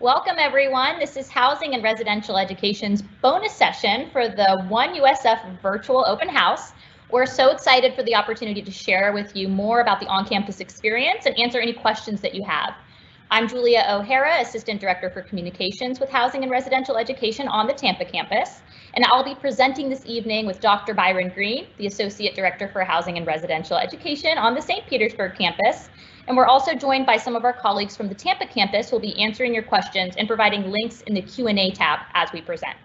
Welcome everyone. This is Housing and Residential Education's bonus session for the One USF Virtual Open House. We're so excited for the opportunity to share with you more about the on-campus experience and answer any questions that you have. I'm Julia O'Hara, Assistant Director for Communications with Housing and Residential Education on the Tampa campus, and I'll be presenting this evening with Dr. Byron Green, the Associate Director for Housing and Residential Education on the St. Petersburg campus. And we're also joined by some of our colleagues from the Tampa campus who will be answering your questions and providing links in the Q&A tab as we present.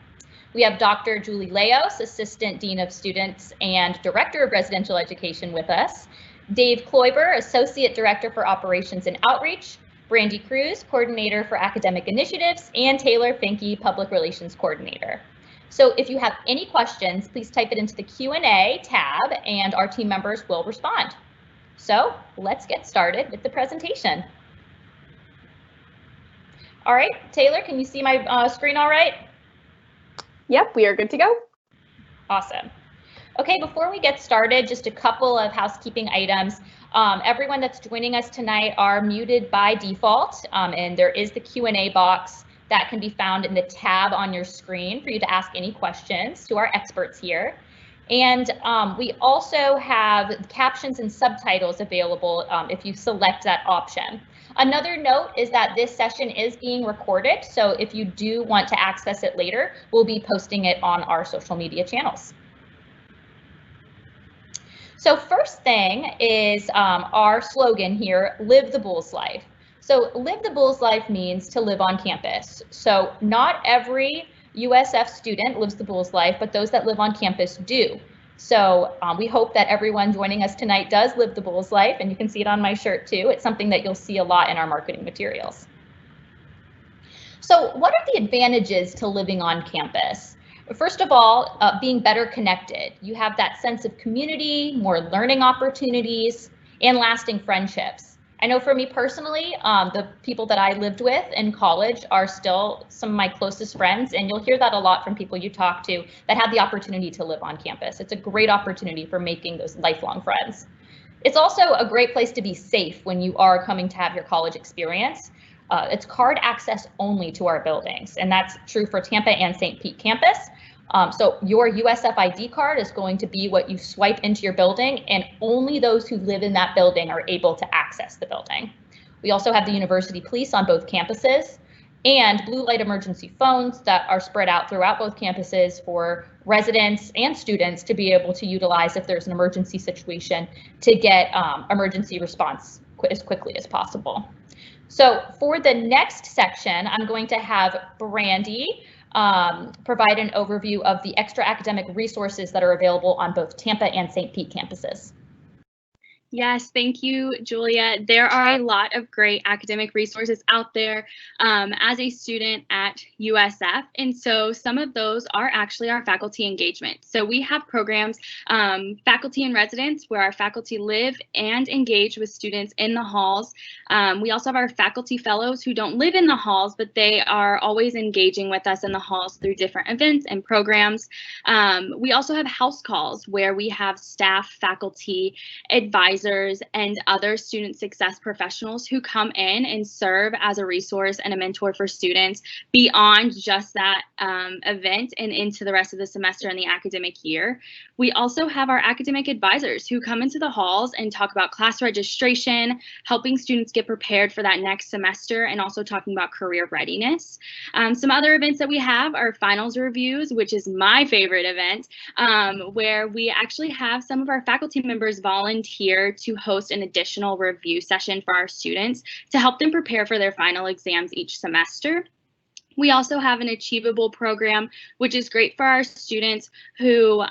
We have Dr. Julie Leos, Assistant Dean of Students and Director of Residential Education with us, Dave Kloiber, Associate Director for Operations and Outreach, Brandy Cruz, Coordinator for Academic Initiatives, and Taylor Finke, Public Relations Coordinator. So if you have any questions, please type it into the Q&A tab and our team members will respond. So let's get started with the presentation. All right, Taylor, can you see my screen all right? Yep, we are good to go. Awesome. Okay, before we get started, just a couple of housekeeping items. Everyone that's joining us tonight are muted by default, and there is the Q&A box that can be found in the tab on your screen for you to ask any questions to our experts here. And we also have captions and subtitles available if you select that option. Another note is that this session is being recorded, so if you do want to access it later, we'll be posting it on our social media channels. So first thing is our slogan here, Live the Bulls Life. So Live the Bulls Life means to live on campus. So not every USF student lives the Bulls life, but those that live on campus do. So we hope that everyone joining us tonight does live the Bulls life, and you can see it on my shirt too. It's something that you'll see a lot in our marketing materials. So what are the advantages to living on campus? First of all, being better connected. You have that sense of community, more learning opportunities, and lasting friendships. I know for me personally, the people that I lived with in college are still some of my closest friends, and you'll hear that a lot from people you talk to that have the opportunity to live on campus. It's a great opportunity for making those lifelong friends. It's also a great place to be safe when you are coming to have your college experience. It's card access only to our buildings, and that's true for Tampa and St. Pete campus. So your USF ID card is going to be what you swipe into your building, and only those who live in that building are able to access the building. We also have the university police on both campuses and blue light emergency phones that are spread out throughout both campuses for residents and students to be able to utilize if there's an emergency situation to get emergency response as quickly as possible. So for the next section, I'm going to have Brandy provide an overview of the extra academic resources that are available on both Tampa and St. Pete campuses. Yes, thank you, Julia. There are a lot of great academic resources out there as a student at USF, and so some of those are actually our faculty engagement. So we have programs, faculty and residents, where our faculty live and engage with students in the halls. We also have our faculty fellows who don't live in the halls, but they are always engaging with us in the halls through different events and programs. We also have house calls where we have staff, faculty, advisors, and other student success professionals who come in and serve as a resource and a mentor for students beyond just that event and into the rest of the semester and the academic year. We also have our academic advisors who come into the halls and talk about class registration, helping students get prepared for that next semester, and also talking about career readiness. Some other events that we have are finals reviews, which is my favorite event, where we actually have some of our faculty members volunteer to host an additional review session for our students to help them prepare for their final exams each semester. We also have an Achievable program, which is great for our students who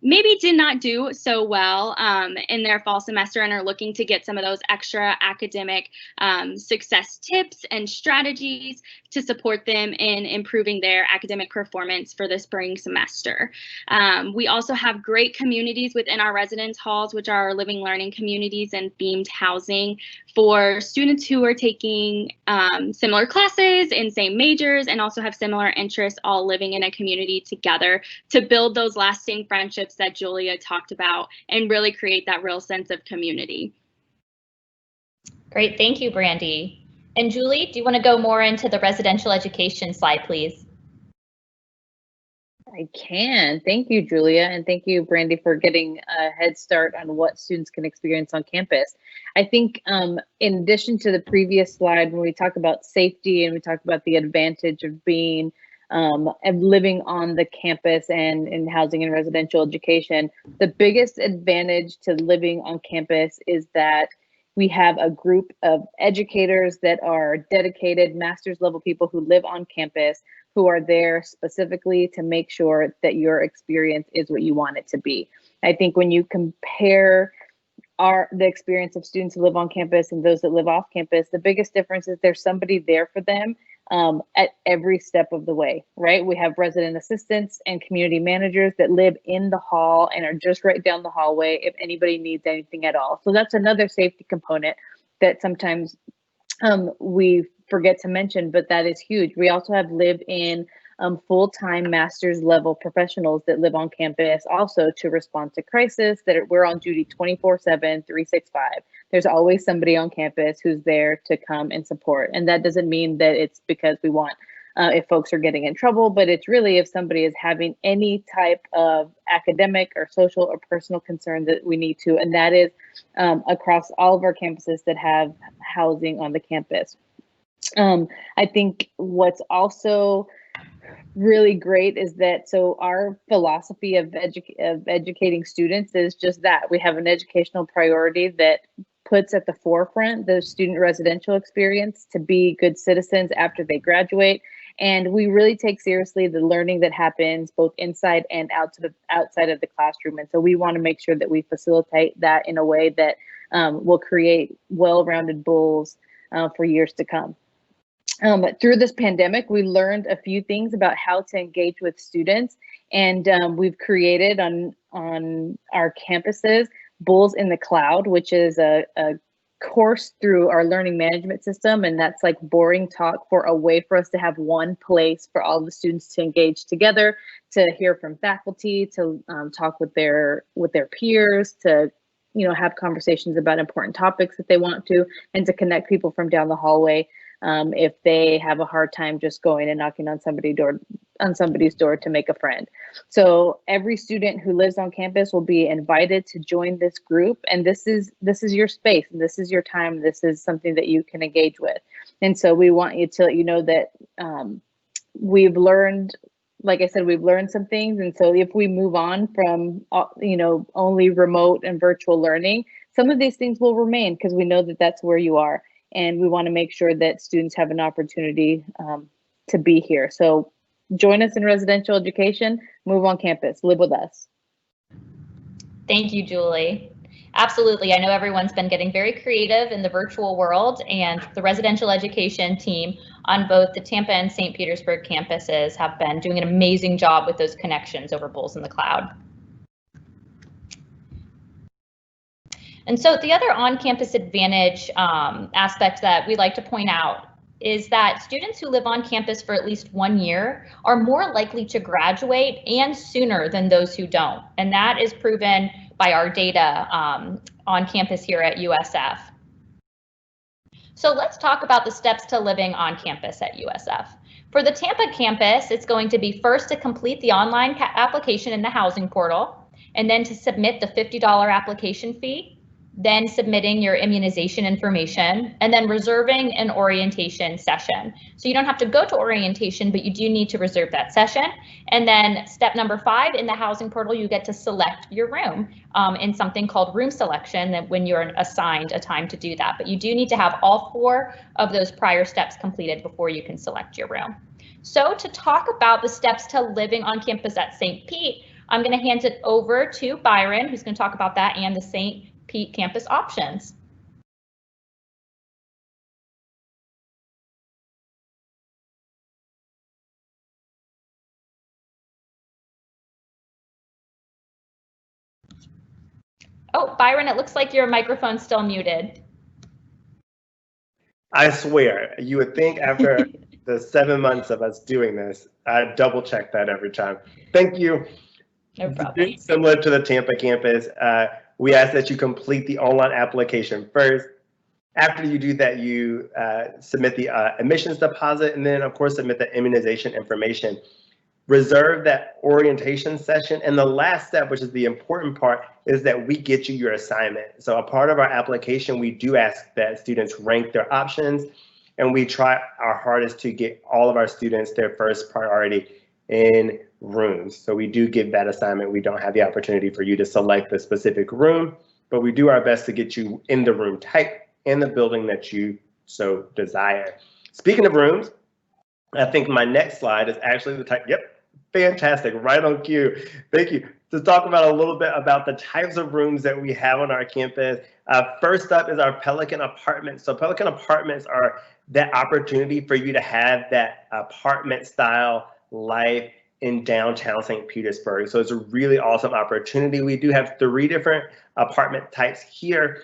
maybe did not do so well in their fall semester and are looking to get some of those extra academic success tips and strategies to support them in improving their academic performance for the spring semester. We also have great communities within our residence halls, which are our living learning communities and themed housing for students who are taking similar classes in same majors and also have similar interests, all living in a community together to build those lasting friendships that Julia talked about and really create that real sense of community. Great, thank you, Brandy. And Julie, do you want to go more into the residential education slide, please? I can. Thank you, Julia, and thank you, Brandy, for getting a head start on what students can experience on campus. I think in addition to the previous slide, when we talk about safety and we talk about the advantage of being and living on the campus and in housing and residential education, the biggest advantage to living on campus is that we have a group of educators that are dedicated master's level people who live on campus, who are there specifically to make sure that your experience is what you want it to be. I think when you compare the experience of students who live on campus and those that live off campus, the biggest difference is there's somebody there for them at every step of the way, right? We have resident assistants and community managers that live in the hall and are just right down the hallway if anybody needs anything at all. So that's another safety component that sometimes we forget to mention, but that is huge. We also have live-in full-time master's level professionals that live on campus also to respond to crisis, that we're on duty 24/7, 365. There's always somebody on campus who's there to come and support. And that doesn't mean that it's because we want if folks are getting in trouble, but it's really if somebody is having any type of academic or social or personal concern that we need to, and that is across all of our campuses that have housing on the campus. I think what's also really great is that so our philosophy of educating students is just that. We have an educational priority that puts at the forefront the student residential experience to be good citizens after they graduate. And we really take seriously the learning that happens both inside and outside of the classroom. And so we want to make sure that we facilitate that in a way that will create well-rounded Bulls for years to come. Through this pandemic, we learned a few things about how to engage with students, and we've created on our campuses Bulls in the Cloud, which is a course through our learning management system, and that's like boring talk for a way for us to have one place for all the students to engage together, to hear from faculty, to talk with their peers, to have conversations about important topics that they want to, and to connect people from down the hallway if they have a hard time just going and knocking on somebody's door to make a friend. So every student who lives on campus will be invited to join this group, and this is your space, and this is your time. This is something that you can engage with. And so we want you to let you know that we've learned, like I said, we've learned some things. And so if we move on from only remote and virtual learning, some of these things will remain because we know that that's where you are. And we want to make sure that students have an opportunity to be here. So join us in residential education, move on campus, live with us. Thank you, Julie. Absolutely. I know everyone's been getting very creative in the virtual world, and the residential education team on both the Tampa and St. Petersburg campuses have been doing an amazing job with those connections over Bulls in the Cloud. And so the other on-campus advantage aspect that we like to point out is that students who live on campus for at least 1 year are more likely to graduate and sooner than those who don't. And that is proven by our data on campus here at USF. So let's talk about the steps to living on campus at USF. For the Tampa campus, it's going to be first to complete the online application in the housing portal, and then to submit the $50 application fee, then submitting your immunization information, and then reserving an orientation session. So you don't have to go to orientation, but you do need to reserve that session. And then step number 5, in the housing portal, you get to select your room in something called room selection, that when you're assigned a time to do that. But you do need to have all 4 of those prior steps completed before you can select your room. So to talk about the steps to living on campus at St. Pete, I'm going to hand it over to Byron, who's going to talk about that and the St. Pete campus options. Oh, Byron, it looks like your microphone's still muted. I swear, you would think after the 7 months of us doing this, I'd double check that every time. Thank you. No problem. Similar to the Tampa campus, we ask that you complete the online application first. After you do that, you submit the admissions deposit, and then of course submit the immunization information. Reserve that orientation session. And the last step, which is the important part, is that we get you your assignment. So a part of our application, we do ask that students rank their options, and we try our hardest to get all of our students their first priority in rooms. So we do give that assignment. We don't have the opportunity for you to select the specific room, but we do our best to get you in the room type in the building that you so desire. Speaking of rooms, I think my next slide is actually the type. Yep, fantastic, right on cue. Thank you. To talk about a little bit about the types of rooms that we have on our campus. First up is our Pelican Apartments. So Pelican Apartments are that opportunity for you to have that apartment style life in downtown St. Petersburg. So it's a really awesome opportunity. We do have 3 different apartment types here,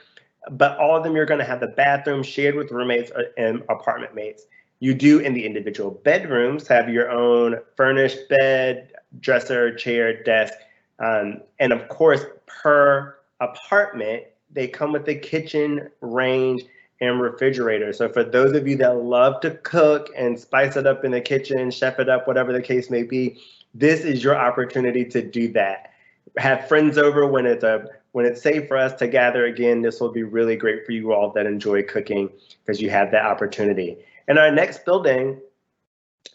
but all of them you're going to have the bathroom shared with roommates and apartment mates. You do in the individual bedrooms have your own furnished bed, dresser, chair, desk, and of course per apartment they come with the kitchen, range, and refrigerator. So for those of you that love to cook and spice it up in the kitchen, chef it up, whatever the case may be, this is your opportunity to do that. Have friends over when it's safe for us to gather again. This will be really great for you all that enjoy cooking because you have that opportunity. And our next building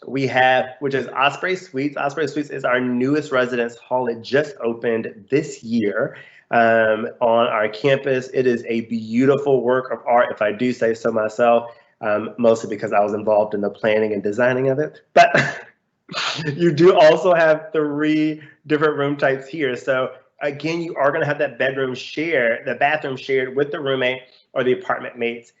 we have, which is Osprey Suites. Osprey Suites is our newest residence hall. It just opened this year on our campus. It is a beautiful work of art, if I do say so myself, mostly because I was involved in the planning and designing of it. But you do also have 3 different room types here. So again, you are going to have that bedroom share, the bathroom shared with the roommate or the apartment mates.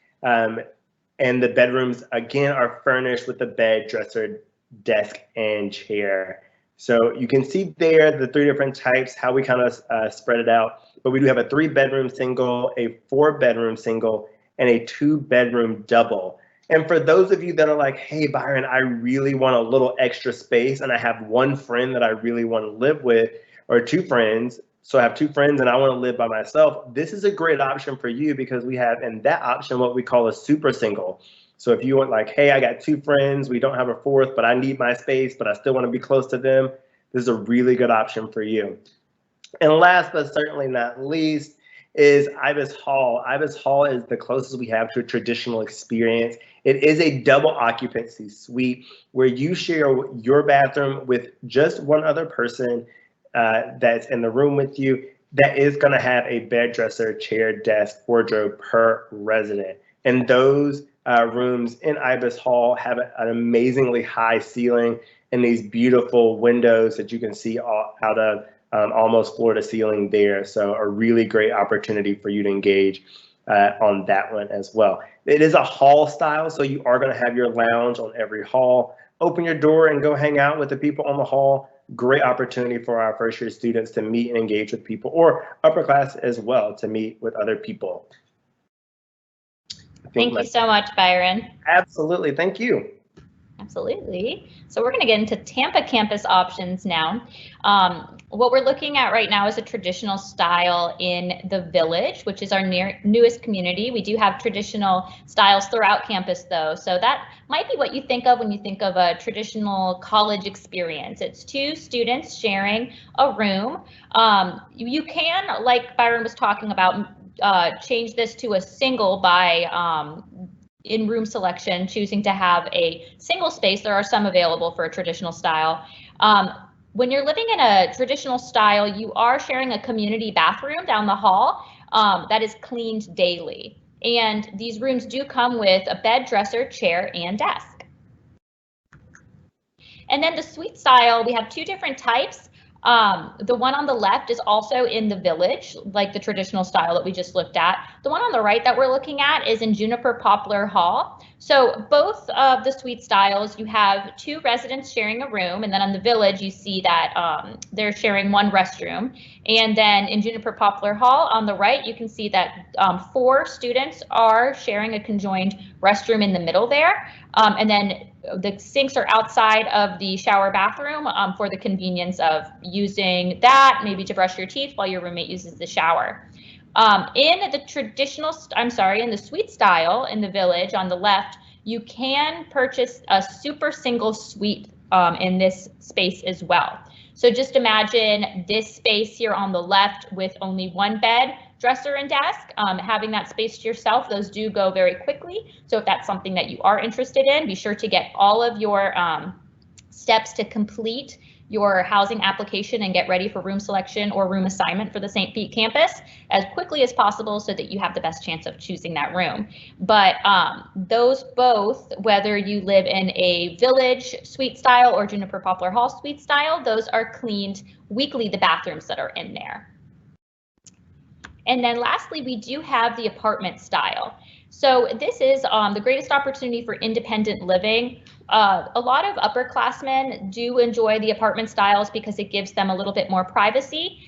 And the bedrooms, again, are furnished with a bed, dresser, desk, and chair. So you can see there the 3 different types, how we kind of spread it out. But we do have a 3-bedroom single, a 4-bedroom single, and a 2-bedroom double. And for those of you that are like, hey, Byron, I really want a little extra space, and I have 1 friend that I really want to live with, or 2 friends, so I have 2 friends and I want to live by myself, this is a great option for you because we have in that option what we call a super single. So if you want like, hey, I got 2 friends, we don't have a 4th, but I need my space, but I still want to be close to them, this is a really good option for you. And last but certainly not least is Ibis Hall. Ibis Hall is the closest we have to a traditional experience. It is a double occupancy suite where you share your bathroom with just 1 other person that's in the room with you that is going to have a bed, dresser, chair, desk, wardrobe per resident. And those rooms in Ibis Hall have an amazingly high ceiling and these beautiful windows that you can see out of almost floor to ceiling there. So a really great opportunity for you to engage on that one as well. It is a hall style, so you are going to have your lounge on every hall. Open your door and go hang out with the people on the hall. Great opportunity for our first year students to meet and engage with people, or upper class as well, to meet with other people. Thank you so much, Byron. Absolutely, thank you. Absolutely. So we're going to get into Tampa campus options now. What we're looking at right now is a traditional style in the Village, which is our newest community. We do have traditional styles throughout campus though. So that might be what you think of when you think of a traditional college experience. It's 2 students sharing a room. You can, like Byron was talking about, change this to a single by in room selection, choosing to have a single space. There are some available for a traditional style. When you're living in a traditional style, you are sharing a community bathroom down the hall that is cleaned daily. And these rooms do come with a bed, dresser, chair, and desk. And then the suite style, we have 2 different types. The one on the left is also in the Village, like the traditional style that we just looked at. The one on the right that we're looking at is in Juniper Poplar Hall. So both of the suite styles, you have 2 residents sharing a room, and then on the Village, you see that they're sharing 1 restroom. And then in Juniper Poplar Hall on the right, you can see that 4 students are sharing a conjoined restroom in the middle there. And then the sinks are outside of the shower bathroom for the convenience of using that, maybe to brush your teeth while your roommate uses the shower. In the traditional, in the suite style in the Village on the left, you can purchase a super single suite in this space as well. So just imagine this space here on the left with only one bed, dresser, and desk. Having that space to yourself, those do go very quickly. So if that's something that you are interested in, be sure to get all of your steps to complete your housing application and get ready for room selection or room assignment for the St. Pete campus as quickly as possible so that you have the best chance of choosing that room. But those both, whether you live in a Village suite style or Juniper Poplar Hall suite style, those are cleaned weekly, the bathrooms that are in there. And then lastly, we do have the apartment style. So this is the greatest opportunity for independent living. A lot of upperclassmen do enjoy the apartment styles because it gives them a little bit more privacy.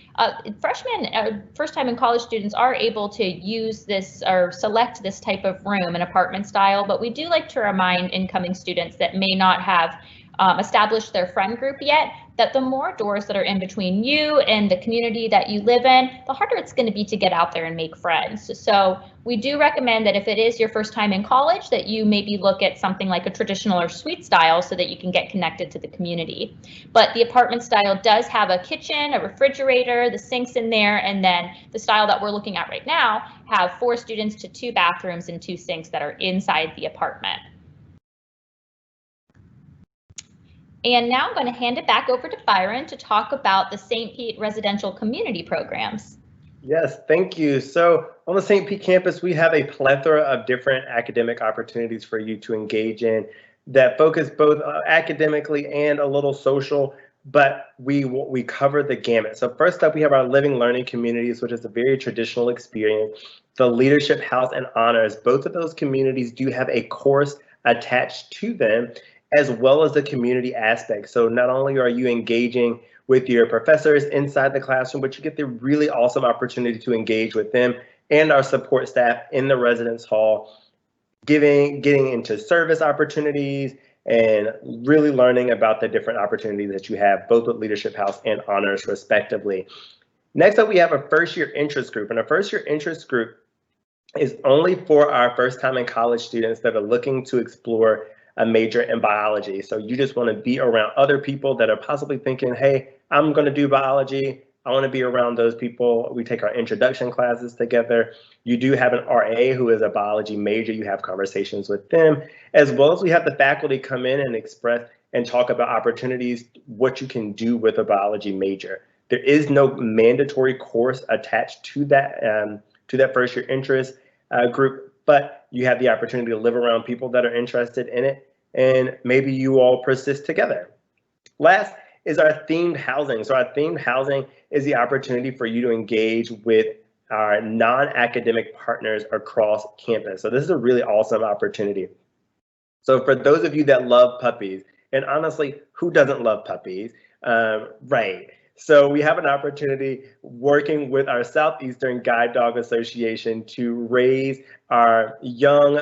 Freshmen, first-time in college students are able to use this or select this type of room, an apartment style, but we do like to remind incoming students that may not have established their friend group yet, that the more doors that are in between you and the community that you live in, the harder it's going to be to get out there and make friends. So we do recommend that if it is your first time in college, that you maybe look at something like a traditional or suite style so that you can get connected to the community. But the apartment style does have a kitchen, a refrigerator, the sinks in there, and then the style that we're looking at right now have 4 students to 2 bathrooms and 2 sinks that are inside the apartment. And now I'm going to hand it back over to Byron to talk about the St. Pete residential community programs. Yes, thank you. So on the St. Pete campus, we have a plethora of different academic opportunities for you to engage in that focus both academically and a little social, but we cover the gamut. So first up, we have our living learning communities, which is a very traditional experience. The Leadership House and Honors, both of those communities do have a course attached to them, as well as the community aspect. So not only are you engaging with your professors inside the classroom, but you get the really awesome opportunity to engage with them and our support staff in the residence hall, getting into service opportunities and really learning about the different opportunities that you have, both with Leadership House and Honors respectively. Next up, we have a first year interest group, and a first year interest group is only for our first time in college students that are looking to explore a major in biology. So you just want to be around other people that are possibly thinking, hey, I'm going to do biology. I want to be around those people. We take our introduction classes together. You do have an RA who is a biology major. You have conversations with them, as well as we have the faculty come in and express and talk about opportunities, what you can do with a biology major. There is no mandatory course attached to that first year interest group, but you have the opportunity to live around people that are interested in it, and maybe you all persist together. Last is our themed housing. So our themed housing is the opportunity for you to engage with our non-academic partners across campus. So this is a really awesome opportunity. So for those of you that love puppies, and honestly, who doesn't love puppies, right? So we have an opportunity working with our Southeastern Guide Dog Association to raise our young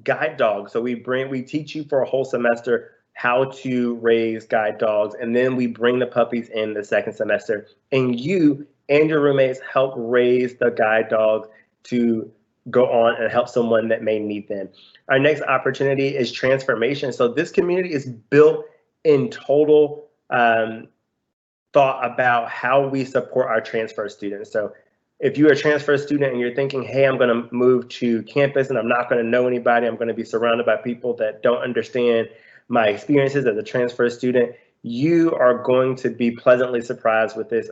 guide dogs. So we teach you for a whole semester how to raise guide dogs, and then we bring the puppies in the second semester, and you and your roommates help raise the guide dogs to go on and help someone that may need them. Our next opportunity is transformation. So this community is built in total thought about how we support our transfer students. So if you're a transfer student and you're thinking, hey, I'm going to move to campus and I'm not going to know anybody, I'm going to be surrounded by people that don't understand my experiences as a transfer student, you are going to be pleasantly surprised with this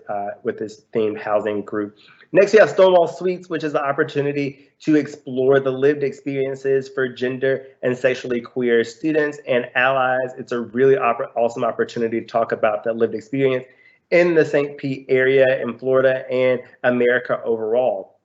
themed housing group. Next, we have Stonewall Suites, which is the opportunity to explore the lived experiences for gender and sexually queer students and allies. It's a really awesome opportunity to talk about that lived experience in the St. Pete area, in Florida, and America overall.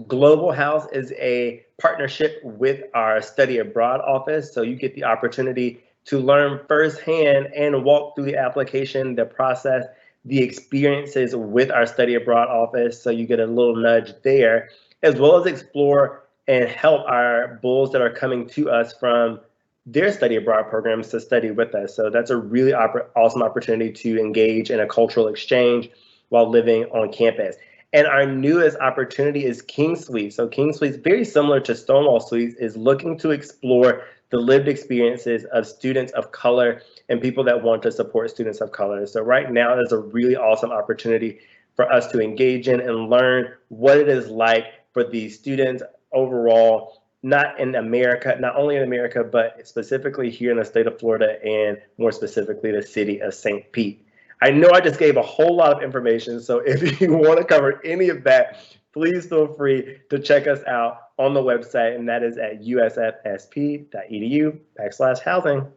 Global House is a partnership with our Study Abroad office, so you get the opportunity to learn firsthand and walk through the application, the process, the experiences with our Study Abroad office, so you get a little nudge there, as well as explore and help our bulls that are coming to us from their study abroad programs to study with us. So that's a really awesome opportunity to engage in a cultural exchange while living on campus. And our newest opportunity is King Suites. So King Suites, very similar to Stonewall Suites, is looking to explore the lived experiences of students of color and people that want to support students of color. So right now, there's a really awesome opportunity for us to engage in and learn what it is like for these students overall, not in America, not only in America, but specifically here in the state of Florida and more specifically the city of St. Pete. I know I just gave a whole lot of information, so if you want to cover any of that, please feel free to check us out on the website, and that is at usfsp.edu/housing.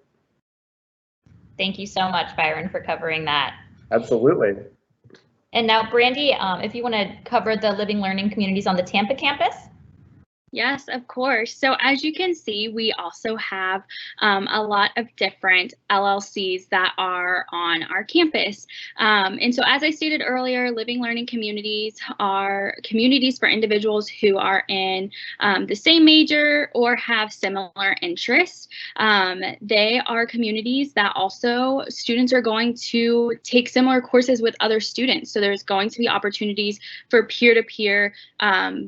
Thank you so much, Byron, for covering that. Absolutely. And now, Brandy, if you want to cover the living learning communities on the Tampa campus. Yes, of course. So as you can see, we also have a lot of different LLCs that are on our campus. And so as I stated earlier, living learning communities are communities for individuals who are in the same major or have similar interests. They are communities that also students are going to take similar courses with other students. So there's going to be opportunities for peer-to-peer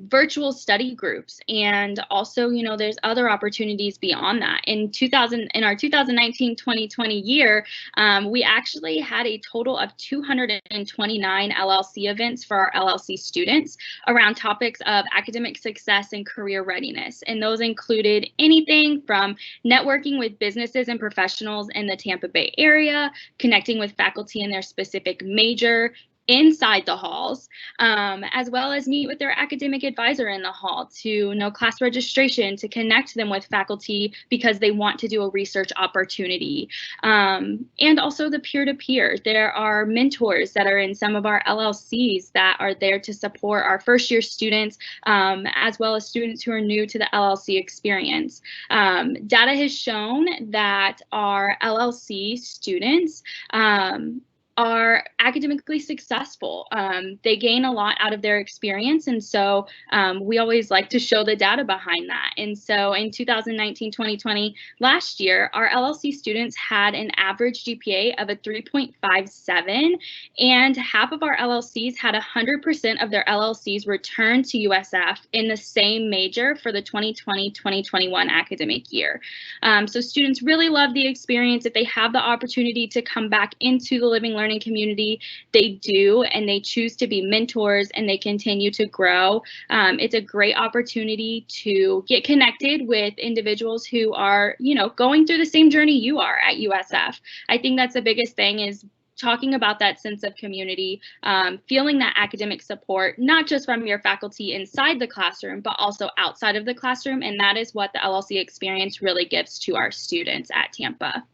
virtual study groups. And also, you know, there's other opportunities beyond that. In our 2019-2020 year, we actually had a total of 229 LLC events for our LLC students around topics of academic success and career readiness. And those included anything from networking with businesses and professionals in the Tampa Bay area, connecting with faculty in their specific major, inside the halls, as well as meet with their academic advisor in the hall to know class registration, to connect them with faculty because they want to do a research opportunity. And also the peer-to-peer. There are mentors that are in some of our LLCs that are there to support our first year students, as well as students who are new to the LLC experience. Data has shown that our LLC students are academically successful. They gain a lot out of their experience, and so we always like to show the data behind that. And so in 2019-2020, last year, our LLC students had an average GPA of a 3.57, and half of our LLCs had 100% of their LLCs return to USF in the same major for the 2020-2021 academic year. So students really love the experience. If they have the opportunity to come back into the living learning community, they do, and they choose to be mentors and they continue to grow. It's a great opportunity to get connected with individuals who are, you know, going through the same journey you are at USF. I think that's the biggest thing, is talking about that sense of community, feeling that academic support, not just from your faculty inside the classroom, but also outside of the classroom. And that is what the LLC experience really gives to our students at Tampa.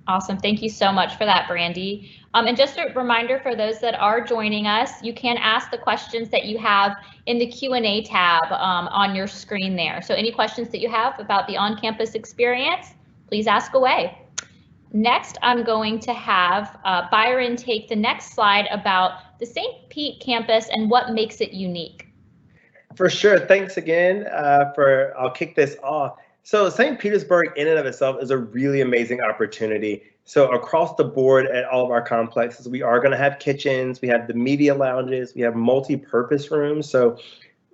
Awesome. Thank you so much for that, Brandy. And just a reminder for those that are joining us, you can ask the questions that you have in the Q&A tab on your screen there. So any questions that you have about the on-campus experience, please ask away. Next, I'm going to have Byron take the next slide about the St. Pete campus and what makes it unique. For sure. Thanks again I'll kick this off. So St. Petersburg in and of itself is a really amazing opportunity. So across the board at all of our complexes, we are going to have kitchens, we have the media lounges, we have multi-purpose rooms. So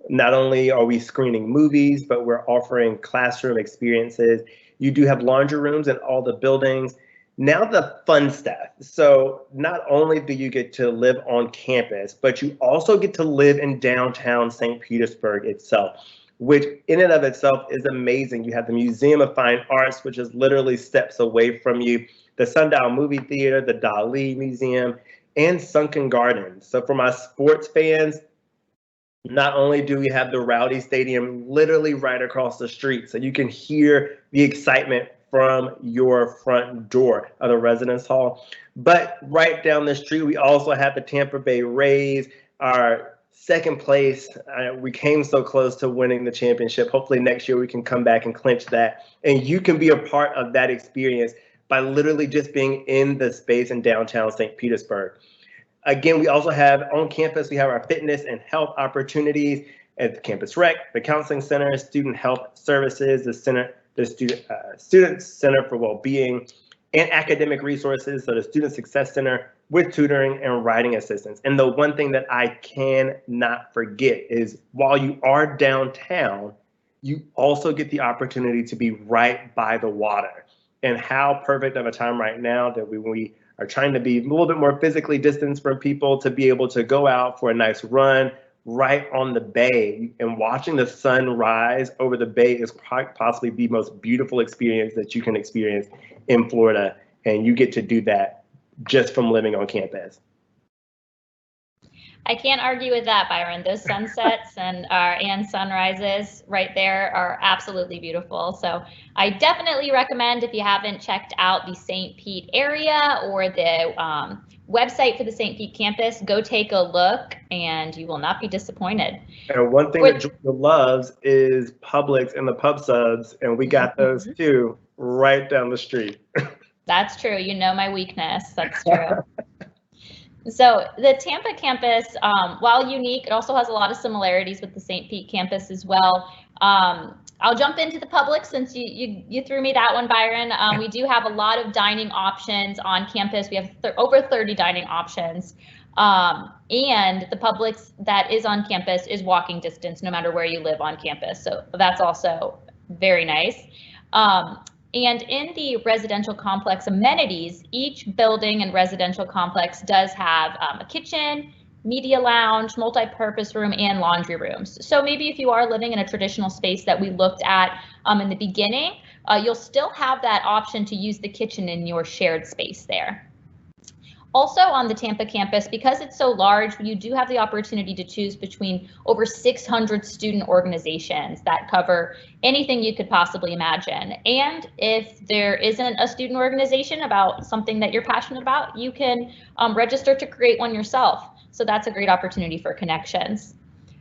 not only are we screening movies, but we're offering classroom experiences. You do have laundry rooms in all the buildings. Now the fun stuff. So not only do you get to live on campus, but you also get to live in downtown St. Petersburg itself, which in and of itself is amazing. You have the Museum of Fine Arts, which is literally steps away from you, the Sundial Movie Theater, the Dali Museum, and Sunken Gardens. So for my sports fans, not only do we have the Rowdy Stadium literally right across the street, so you can hear the excitement from your front door of the residence hall, but right down the street, we also have the Tampa Bay Rays, our second place. We came so close to winning the championship. Hopefully next year we can come back and clinch that. And you can be a part of that experience by literally just being in the space in downtown St. Petersburg. Again, we also have on campus, we have our fitness and health opportunities at the Campus Rec, the Counseling Center, Student Health Services, the Student Center for Wellbeing, and academic resources. So the Student Success Center, with tutoring and writing assistance. And the one thing that I cannot forget is while you are downtown, you also get the opportunity to be right by the water. And how perfect of a time right now that we are trying to be a little bit more physically distanced from people to be able to go out for a nice run right on the bay, and watching the sun rise over the bay is possibly the most beautiful experience that you can experience in Florida. And you get to do that just from living on campus. I can't argue with that, Byron. Those sunsets and sunrises right there are absolutely beautiful. So I definitely recommend, if you haven't checked out the St. Pete area or the website for the St. Pete campus, go take a look and you will not be disappointed. And one thing that Georgia loves is Publix and the pub subs, and we got those too right down the street. That's true. You know my weakness. That's true. So the Tampa campus, while unique, it also has a lot of similarities with the St. Pete campus as well. I'll jump into the Publix since you threw me that one, Byron. We do have a lot of dining options on campus. We have over 30 dining options. And the Publix that is on campus is walking distance no matter where you live on campus. So that's also very nice. And in the residential complex amenities, each building and residential complex does have a kitchen, media lounge, multi-purpose room, and laundry rooms. So maybe if you are living in a traditional space that we looked at in the beginning, you'll still have that option to use the kitchen in your shared space there. Also on the Tampa campus, because it's so large, you do have the opportunity to choose between over 600 student organizations that cover anything you could possibly imagine. And if there isn't a student organization about something that you're passionate about, you can register to create one yourself. So that's a great opportunity for connections.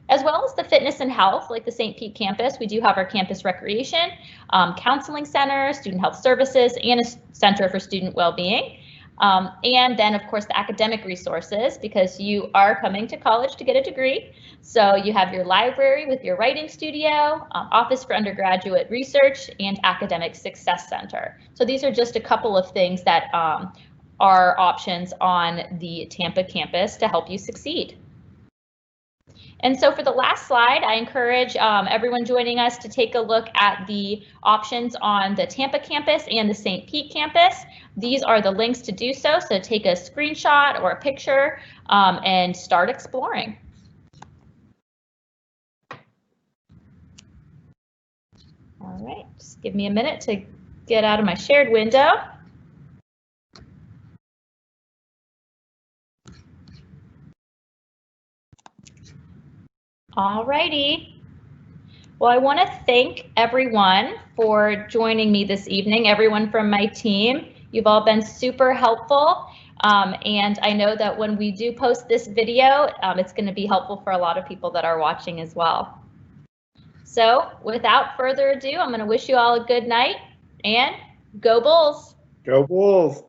As well as the fitness and health, like the St. Pete campus, we do have our campus recreation, counseling center, student health services, and a center for student well-being. And then, of course, the academic resources, because you are coming to college to get a degree. So you have your library with your writing studio, office for undergraduate research, and academic success center. So these are just a couple of things that are options on the Tampa campus to help you succeed. And so for the last slide, I encourage everyone joining us to take a look at the options on the Tampa campus and the St. Pete campus. These are the links to do so. So take a screenshot or a picture and start exploring. All right, just give me a minute to get out of my shared window. All righty. Well, I want to thank everyone for joining me this evening, everyone from my team. You've all been super helpful. And I know that when we do post this video, it's going to be helpful for a lot of people that are watching as well. So without further ado, I'm going to wish you all a good night and go Bulls. Go Bulls.